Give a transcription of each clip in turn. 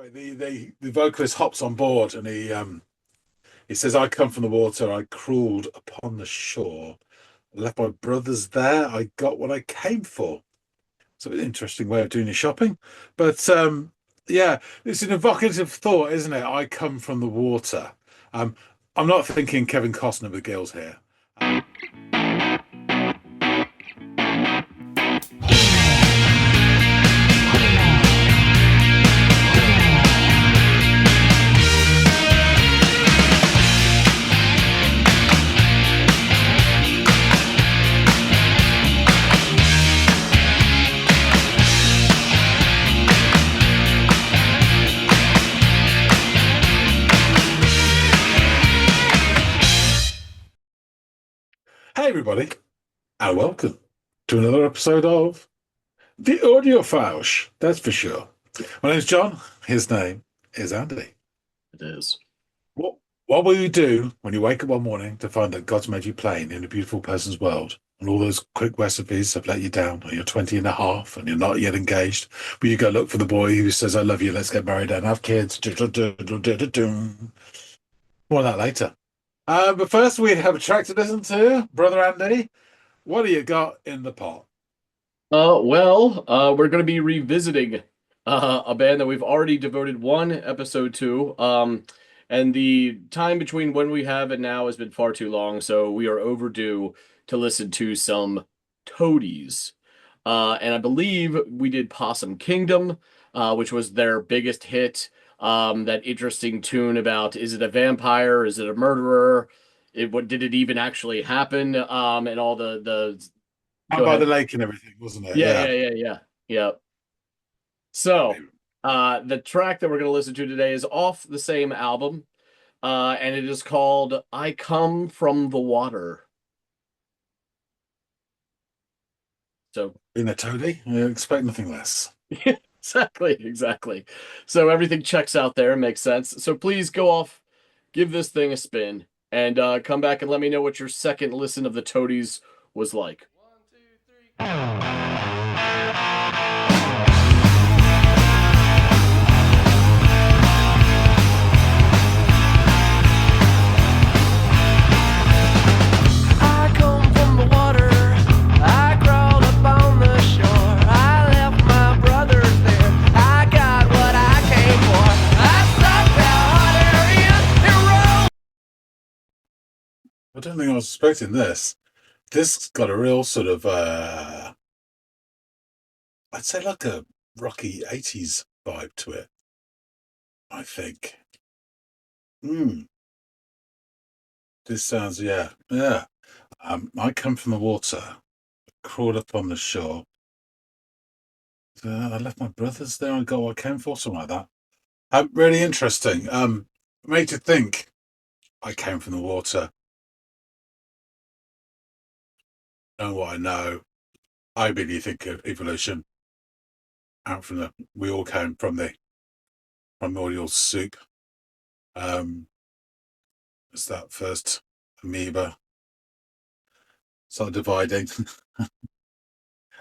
Anyway, the vocalist hops on board and he says, "I come from the water. I crawled upon the shore. I left my brothers there. I got what I came for." So an interesting way of doing your shopping, but yeah, it's an evocative thought, isn't it? I come from the water. Um, I'm not thinking Kevin Costner with gills here. Hey, everybody, and welcome to another episode of the Audiophiles. That's for sure. My name's John. His name is Andy. It is. What will you do when you wake up one morning to find that God's made you plain in a beautiful person's world, and all those quick recipes have let you down, and you're 20 and a half, and you're not yet engaged, but you go look for the boy who says, "I love you, let's get married and have kids." More on that later. But first, we have a track to listen to. Brother Andy, what do you got in the pot? We're going to be revisiting a band that we've already devoted one episode to. And the time between when we have and now has been far too long, so we are overdue to listen to some Toadies. And I believe we did Possum Kingdom, which was their biggest hit. That interesting tune about, is it a vampire? Is it a murderer? What did it even actually happen? And all the Out by the lake and everything, wasn't it? Yeah. So, the track that we're going to listen to today is off the same album, and it is called "I Come from the Water." So, being a toady, I expect nothing less. Exactly. So everything checks out there and makes sense. So please go off, give this thing a spin, and come back and let me know what your second listen of the Toadies was like. 1, 2, 3. I don't think I was expecting this. This got a real sort of, I'd say like a rocky 80s vibe to it, I think. This sounds, yeah. I come from the water, crawled up on the shore. I left my brothers there and got what I came for, something like that. Really interesting. Made you think I came from the water. Know what I know. I really think of evolution. We all came from the primordial soup. It's that first amoeba started dividing.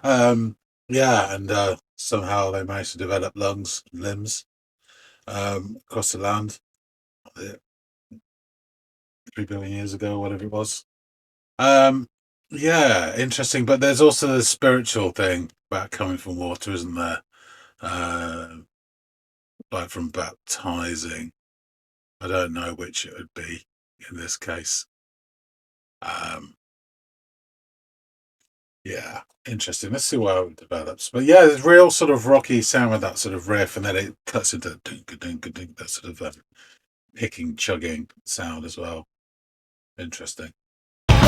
Yeah, and somehow they managed to develop lungs and limbs across the land 3 billion years ago, or whatever it was. Yeah, interesting. But there's also the spiritual thing about coming from water, isn't there? Like from baptizing. I don't know which it would be in this case. Yeah, interesting. Let's see how it develops. But yeah, there's real sort of rocky sound with that sort of riff, and then it cuts into dink, that sort of picking, chugging sound as well. Interesting. I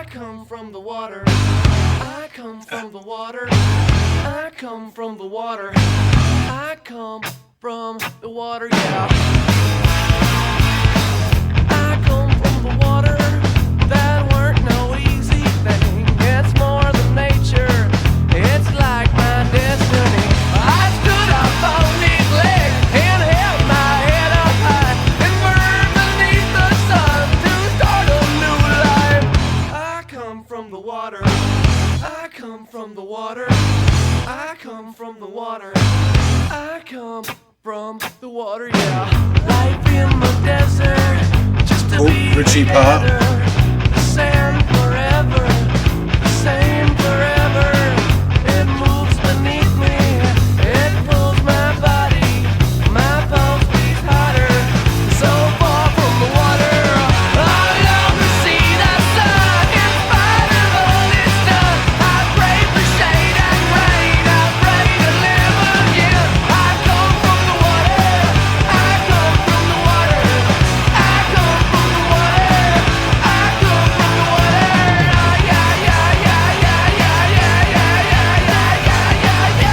come from the water. I come from the water. I come from the water. I come from the water, yeah. I come from the water. That weren't no easy thing. It's more than nature. It's like my destiny. I stood up on these legs and held my head up high and burned beneath the sun to start a new life. I come from the water. I come from the water. I come from the water. I come from the water, yeah. Life in the desert, just to be Richie part. together. The sand forever, the same forever. It moves beneath me, it pulls my body. My pulse beats harder, so far from the water. I long to see the sun in spite of all it's done. I pray for shade and rain, I pray to live again. I come from the water, I come from the water, I come from the water, I come from the water. Yeah, yeah, yeah, yeah, yeah, yeah, yeah, yeah, yeah, yeah, yeah, yeah.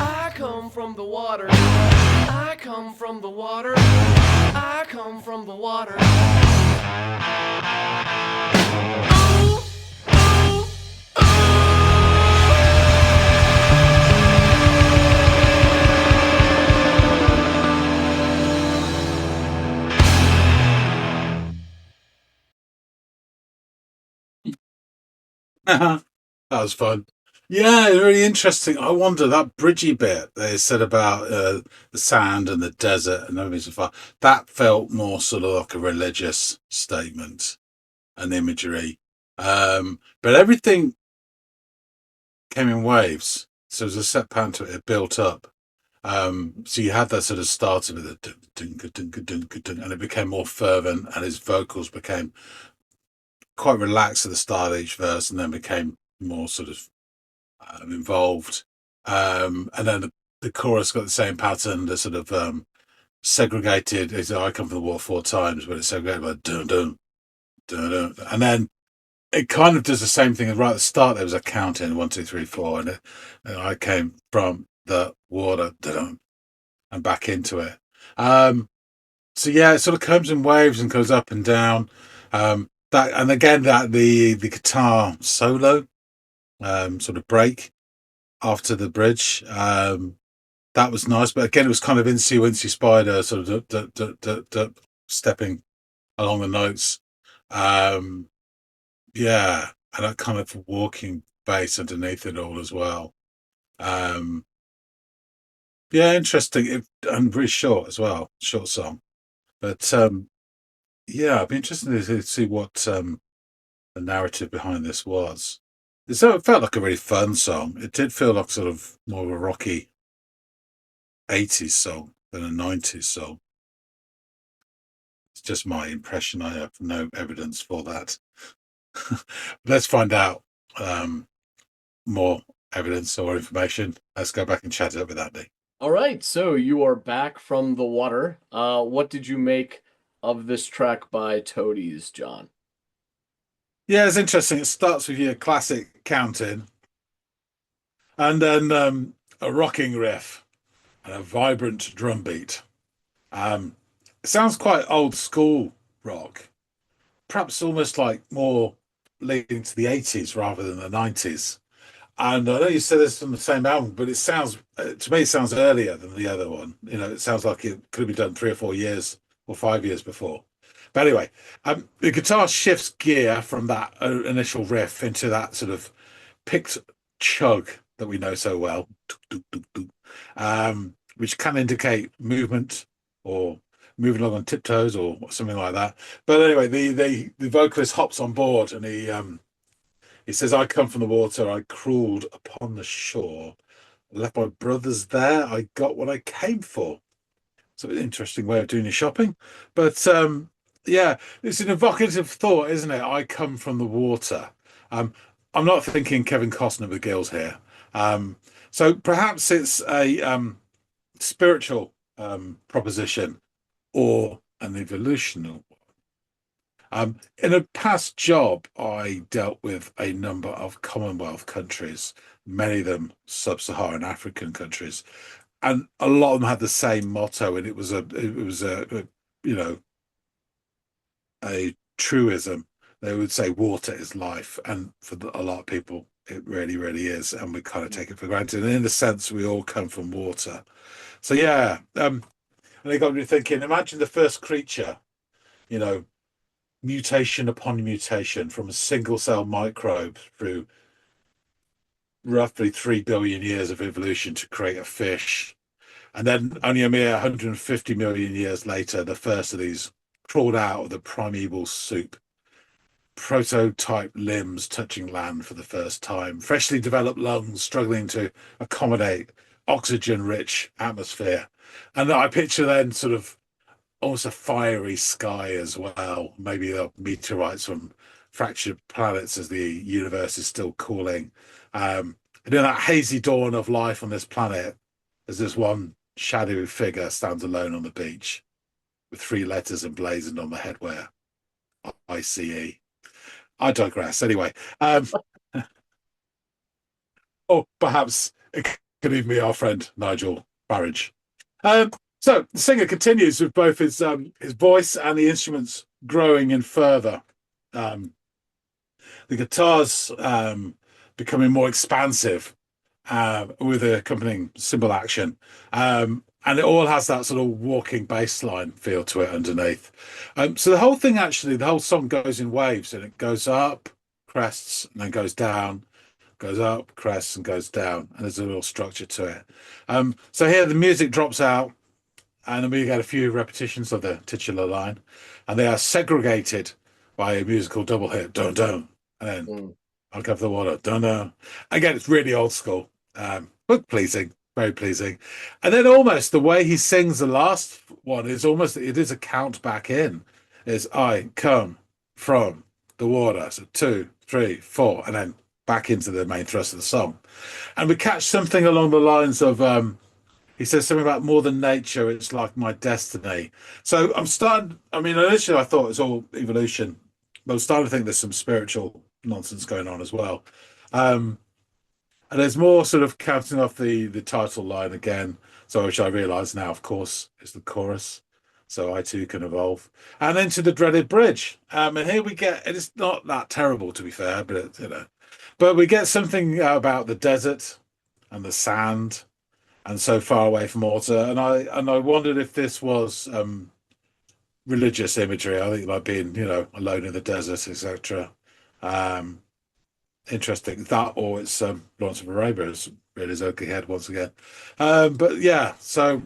I come from the water. I come from the water. I come from the water. Ooh, ooh, That was fun. Yeah, really interesting. I wonder that bridgy bit they said about the sand and the desert and everything so far. That felt more sort of like a religious statement and imagery. But everything came in waves. So as a set pattern to it, it built up. So you had that sort of started with a and it became more fervent, and his vocals became quite relaxed at the start of each verse, and then became more sort of involved. And then the chorus got the same pattern, the sort of segregated. I come from the water 4 times, but it's segregated by dun dun dun dun, and then it kind of does the same thing. Right at the start, there was a counting 1, 2, 3, 4, and I came from the water dun, and back into it. So yeah, it sort of comes in waves and goes up and down. That and again that the guitar solo sort of break after the bridge. That was nice, but again, it was kind of Incy Wincy Spider sort of stepping along the notes. Yeah, and that kind of walking bass underneath it all as well. Yeah, interesting, and very short as well, short song. But yeah, I'd be interested to see what the narrative behind this was. It felt like a really fun song. It did feel like sort of more of a rocky 80s song than a 90s song. It's just my impression. I have no evidence for that. Let's find out more evidence or information. Let's go back and chat it up with Andy. All right, so you are back from the water. What did you make of this track by Toadies, John? Yeah, it's interesting. It starts with your classic counting, and then a rocking riff and a vibrant drum beat. It sounds quite old school rock, perhaps almost like more leading to the 80s rather than the 90s. And I know you said this from the same album, but it sounds, to me, it sounds earlier than the other one. You know, it sounds like it could have been done 3 or 4 years or 5 years before. But anyway, the guitar shifts gear from that initial riff into that sort of picked chug that we know so well, which can indicate movement or moving along on tiptoes or something like that. But anyway, the vocalist hops on board and he says, "I come from the water, I crawled upon the shore, left my brothers there, I got what I came for." So an interesting way of doing your shopping. But yeah, it's an evocative thought, isn't it? I come from the water. I'm not thinking Kevin Costner with gills here. So perhaps it's a spiritual proposition or an evolutional one. In a past job, I dealt with a number of Commonwealth countries, many of them sub-Saharan African countries, and a lot of them had the same motto, and it was a you know a truism. They would say water is life, and for a lot of people, it really, really is, and we kind of take it for granted. And in a sense, we all come from water. So yeah, and they got me thinking. Imagine the first creature, you know, mutation upon mutation from a single cell microbe through roughly 3 billion years of evolution to create a fish. And then only a mere 150 million years later, the first of these crawled out of the primeval soup. Prototype limbs touching land for the first time. Freshly developed lungs struggling to accommodate oxygen-rich atmosphere. And I picture then sort of almost a fiery sky as well. Maybe meteorites from fractured planets as the universe is still cooling. And in that hazy dawn of life on this planet, there's this one shadowy figure stands alone on the beach with 3 letters emblazoned on the headwear. ICE. I digress. Anyway, or perhaps it could even be our friend Nigel Farage. So the singer continues with both his voice and the instruments growing in further. The guitars becoming more expansive with accompanying cymbal action. And it all has that sort of walking bass line feel to it underneath. So the whole thing, actually, the whole song goes in waves, and it goes up, crests, and then goes down, goes up, crests, and goes down. And there's a little structure to it. So here the music drops out, and then we get a few repetitions of the titular line, and they are segregated by a musical double hit, dun dun, and then I'll cover the water, dun dun. Again, it's really old school, but pleasing. Very pleasing. And then almost the way he sings the last one is almost, it is a count back in. Is I come from the water. So 2, 3, 4, and then back into the main thrust of the song. And we catch something along the lines of, he says something about more than nature, it's like my destiny. So initially I thought it was all evolution, but I'm starting to think there's some spiritual nonsense going on as well. And there's more sort of counting off the title line again. So which I realise now, of course, is the chorus. So I too can evolve. And into the dreaded bridge. And here we get, and it's not that terrible to be fair, but but we get something about the desert and the sand and so far away from water. And I wondered if this was religious imagery. I think like being, alone in the desert, etc. Interesting that, or it's Lawrence of Arabia has reared his ugly head once again. But yeah, so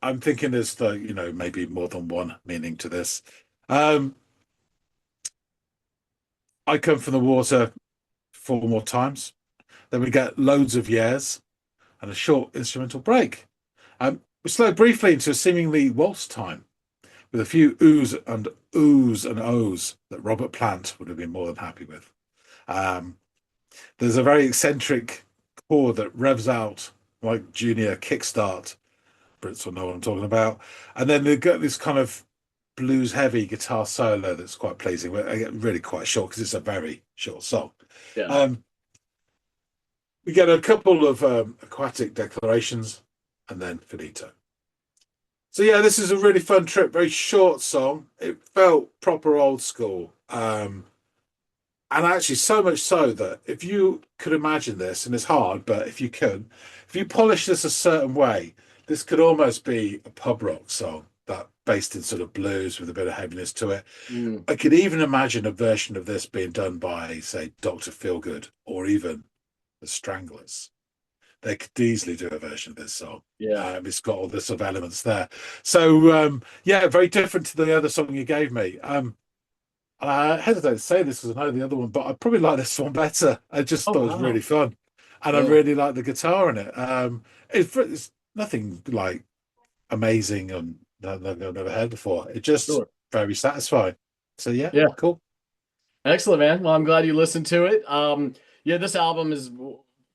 I'm thinking there's maybe more than one meaning to this. I come from the water 4 more times. Then we get loads of years and a short instrumental break. We slow briefly into a seemingly waltz time with a few oohs and ohs that Robert Plant would have been more than happy with. There's a very eccentric chord that revs out like Junior kickstart. Brits will know what I'm talking about. And then they've got this kind of blues heavy guitar solo that's quite pleasing. Really quite short because it's a very short song. Yeah. We get a couple of aquatic declarations and then finito. So yeah, this is a really fun trip. Very short song. It felt proper old school. And actually so much so that if you could imagine this, and it's hard, but if you polish this a certain way, this could almost be a pub rock song that based in sort of blues with a bit of heaviness to it. I could even imagine a version of this being done by, say, Dr. Feelgood or even the Stranglers. They could easily do a version of this song. Yeah. It's got all the sort of elements there. So, yeah, very different to the other song you gave me. I hesitate to say this because I know the other one, but I probably like this one better. I just thought it was really fun. And I really like the guitar in it. It's nothing like amazing and that I've never heard before. It's just very satisfying. So yeah, cool. Excellent, man. Well, I'm glad you listened to it. Yeah, this album is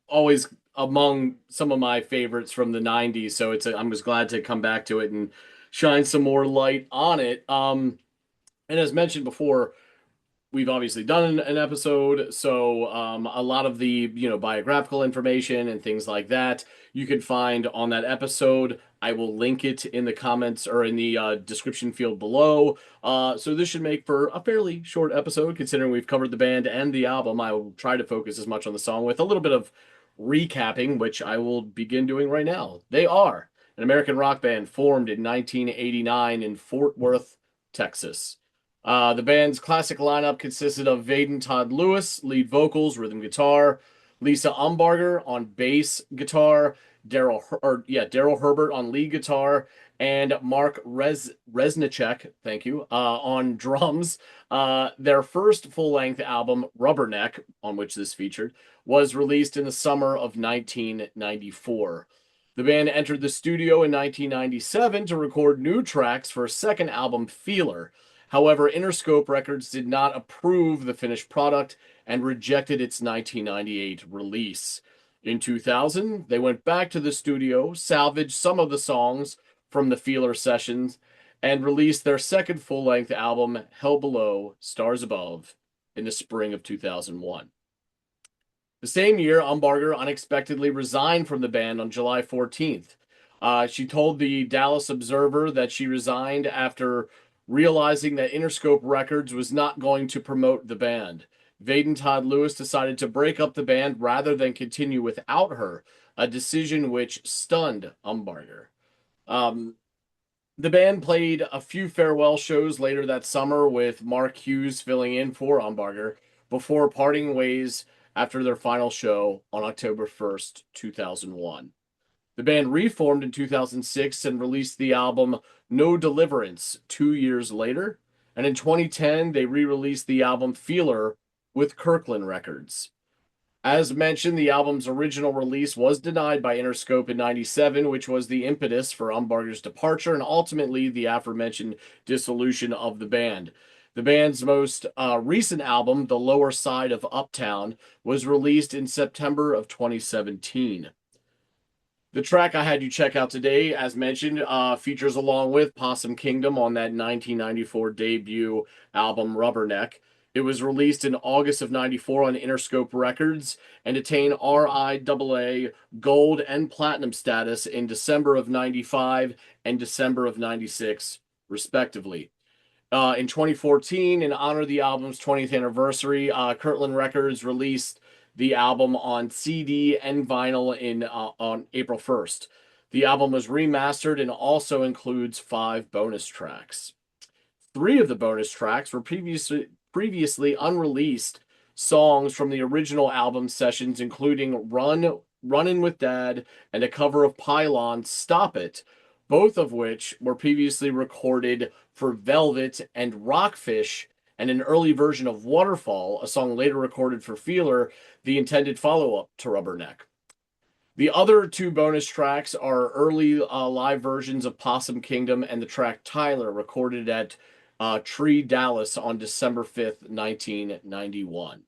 always among some of my favorites from the 90s. So I'm just glad to come back to it and shine some more light on it. And as mentioned before, we've obviously done an episode, so a lot of the biographical information and things like that you can find on that episode. I will link it in the comments or in the description field below. So this should make for a fairly short episode, considering we've covered the band and the album. I will try to focus as much on the song with a little bit of recapping, which I will begin doing right now. They are an American rock band formed in 1989 in Fort Worth, Texas. The band's classic lineup consisted of Vaden Todd Lewis, lead vocals, rhythm guitar, Lisa Umbarger on bass guitar, Daryl Herbert on lead guitar, and Mark Resnicek, thank you, on drums. Their first full-length album, Rubberneck, on which this featured, was released in the summer of 1994. The band entered the studio in 1997 to record new tracks for a second album, Feeler. However, Interscope Records did not approve the finished product and rejected its 1998 release. In 2000, they went back to the studio, salvaged some of the songs from the Feeler sessions, and released their second full-length album, Hell Below, Stars Above, in the spring of 2001. The same year, Umbarger unexpectedly resigned from the band on July 14th. She told the Dallas Observer that she resigned after realizing that Interscope Records was not going to promote the band. Vaden Todd Lewis decided to break up the band rather than continue without her, a decision which stunned Umbarger. The band played a few farewell shows later that summer, with Mark Hughes filling in for Umbarger, before parting ways after their final show on October 1st, 2001. The band reformed in 2006 and released the album No Deliverance 2 years later, and in 2010 they re-released the album Feeler with Kirkland Records. As mentioned, the album's original release was denied by Interscope in 97, which was the impetus for Umbarger's departure and ultimately the aforementioned dissolution of the band. The band's most recent album, The Lower Side of Uptown, was released in September of 2017. The track I had you check out today, as mentioned, features along with Possum Kingdom on that 1994 debut album Rubberneck. It was released in August of 94 on Interscope Records and attained RIAA Gold and Platinum status in December of 95 and December of 96, respectively. In 2014, in honor of the album's 20th anniversary, Kirkland Records released the album on CD and vinyl on April 1st. The album was remastered and also includes 5 bonus tracks. 3 of the bonus tracks were previously unreleased songs from the original album sessions, including Runnin' with Dad and a cover of Pylon's Stop It, both of which were previously recorded for Velvet and Rockfish, and an early version of Waterfall, a song later recorded for Feeler, the intended follow-up to Rubberneck. The other 2 bonus tracks are early live versions of Possum Kingdom and the track Tyler, recorded at Tree Dallas on December 5th, 1991.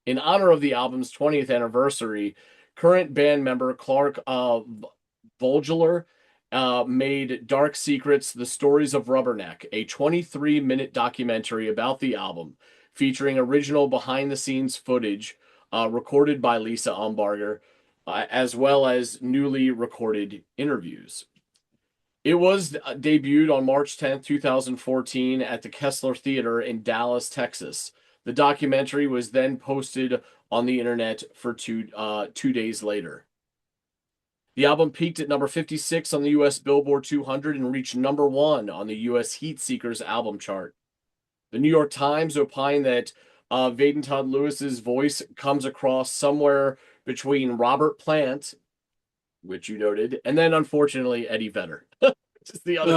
In honor of the album's 20th anniversary, current band member Clark Vogler made Dark Secrets, The Stories of Rubberneck, a 23-minute documentary about the album, featuring original behind-the-scenes footage recorded by Lisa Umbarger, as well as newly recorded interviews. It was debuted on March 10th, 2014 at the Kessler Theater in Dallas, Texas. The documentary was then posted on the internet for 2 days later. The album peaked at number 56 on the U.S. Billboard 200 and reached number 1 on the U.S. Heat Seekers album chart. The New York Times opined that Vaden Todd Lewis's voice comes across somewhere between Robert Plant, which you noted, and then unfortunately Eddie Vedder. Just the other.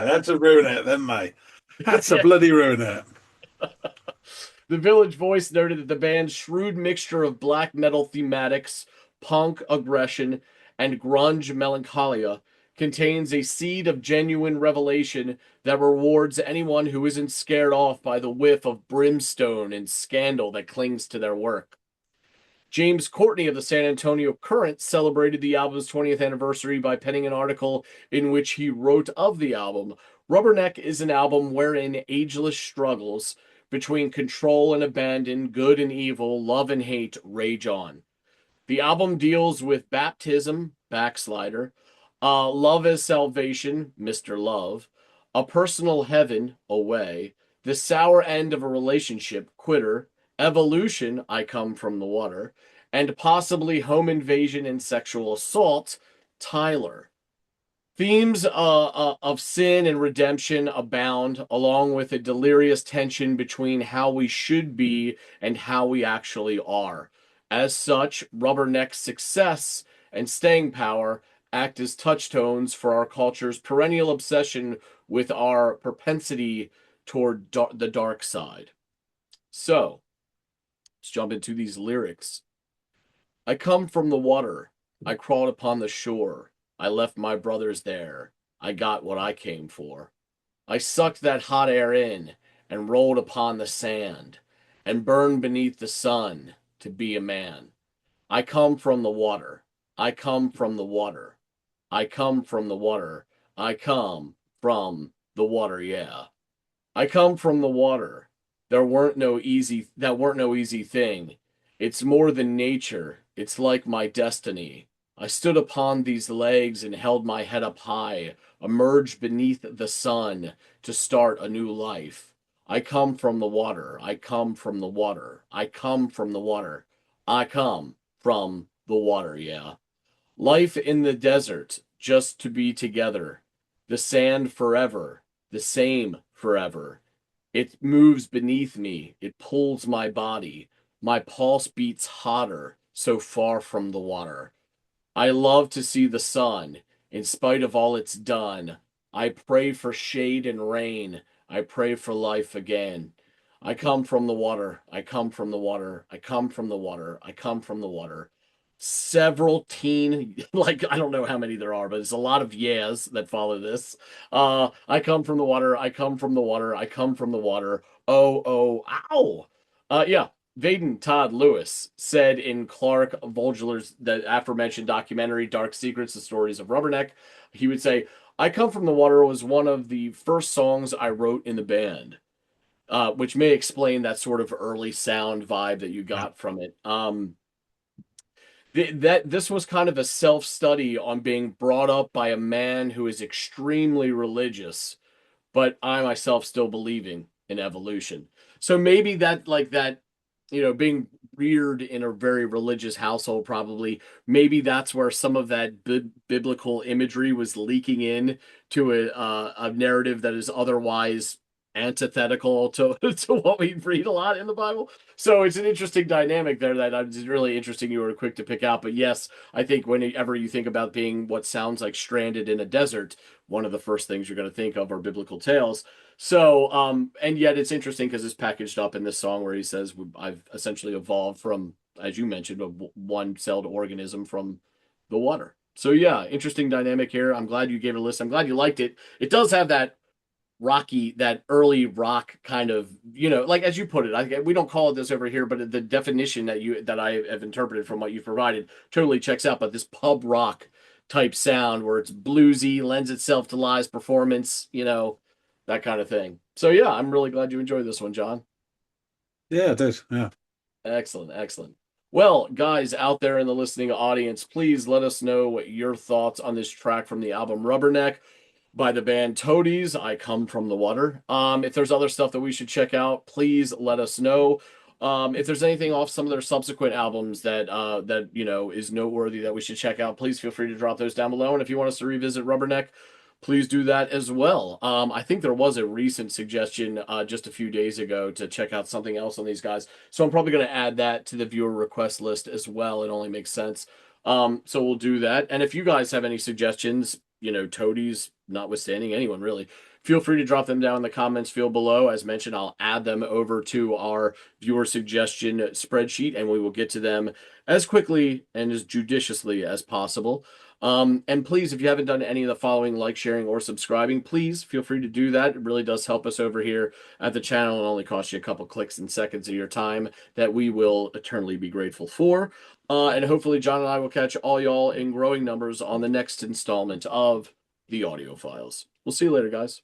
That's a ruin it, then, mate. That's a bloody ruin it. The Village Voice noted that the band's shrewd mixture of black metal thematics, punk aggression, and grunge melancholia contains a seed of genuine revelation that rewards anyone who isn't scared off by the whiff of brimstone and scandal that clings to their work. James Courtney of the San Antonio Current celebrated the album's 20th anniversary by penning an article in which he wrote of the album, Rubberneck is an album wherein ageless struggles between control and abandon, good and evil, love and hate rage on. The album deals with baptism, backslider, love as salvation, Mr. Love, a personal heaven, away, the sour end of a relationship, quitter, evolution, I come from the water, and possibly home invasion and sexual assault, Tyler. Themes of sin and redemption abound, along with a delirious tension between how we should be and how we actually are. As such, Rubberneck's success and staying power act as touchstones for our culture's perennial obsession with our propensity toward the dark side. So, let's jump into these lyrics. I come from the water. I crawled upon the shore. I left my brothers there. I got what I came for. I sucked that hot air in and rolled upon the sand and burned beneath the sun to be a man. I come from the water. I come from the water. I come from the water. I come from the water, yeah. I come from the water. That weren't no easy thing. It's more than nature. It's like my destiny. I stood upon these legs and held my head up high, emerged beneath the sun to start a new life. I come from the water. I come from the water. I come from the water. I come from the water, yeah. Life in the desert, just to be together. The sand forever, the same forever. It moves beneath me. It pulls my body. My pulse beats hotter, so far from the water. I love to see the sun, in spite of all it's done. I pray for shade and rain. I pray for life again. I come from the water. I come from the water. I come from the water. I come from the water. Several like, I don't know how many there are, but it's a lot of yeahs that follow this. I come from the water. I come from the water. I come from the water. Oh, ow. Yeah. Vaden Todd Lewis said in Clark Vogler's the aforementioned documentary Dark Secrets, The Stories of Rubberneck, he would say, I Come From the Water was one of the first songs I wrote in the band, which may explain that sort of early sound vibe that you got from it. This was kind of a self-study on being brought up by a man who is extremely religious, but I myself still believing in evolution. So maybe that, being reared in a very religious household, probably, maybe that's where some of that biblical imagery was leaking in to a narrative that is otherwise antithetical to what we read a lot in the Bible. So it's an interesting dynamic there that it's really interesting you were quick to pick out. But yes, I think whenever you think about being what sounds like stranded in a desert, one of the first things you're going to think of are biblical tales. So, and yet it's interesting because it's packaged up in this song where he says, I've essentially evolved from, as you mentioned, a one-celled organism from the water. So yeah, interesting dynamic here. I'm glad you gave it a listen. I'm glad you liked it. It does have that rocky, that early rock kind of, like as you put it, we don't call it this over here, but the definition that I have interpreted from what you've provided totally checks out. But this pub rock type sound where it's bluesy, lends itself to live performance, that kind of thing. So yeah, I'm really glad you enjoyed this one, John. Yeah, I did. Yeah. Excellent. Well, guys out there in the listening audience, please let us know what your thoughts on this track from the album Rubberneck by the band Toadies, I Come From the Water. If there's other stuff that we should check out, please let us know. If there's anything off some of their subsequent albums that is noteworthy that we should check out, please feel free to drop those down below. And if you want us to revisit Rubberneck, please do that as well. I think there was a recent suggestion just a few days ago to check out something else on these guys. So I'm probably going to add that to the viewer request list as well. It only makes sense. So we'll do that. And if you guys have any suggestions, Toadies notwithstanding, anyone really, feel free to drop them down in the comments field below. As mentioned, I'll add them over to our viewer suggestion spreadsheet, and we will get to them as quickly and as judiciously as possible. And please, if you haven't done any of the following, like, sharing, or subscribing, please feel free to do that. It really does help us over here at the channel. It only costs you a couple clicks and seconds of your time that we will eternally be grateful for. And hopefully John and I will catch all y'all in growing numbers on the next installment of the Audiophiles. We'll see you later, guys.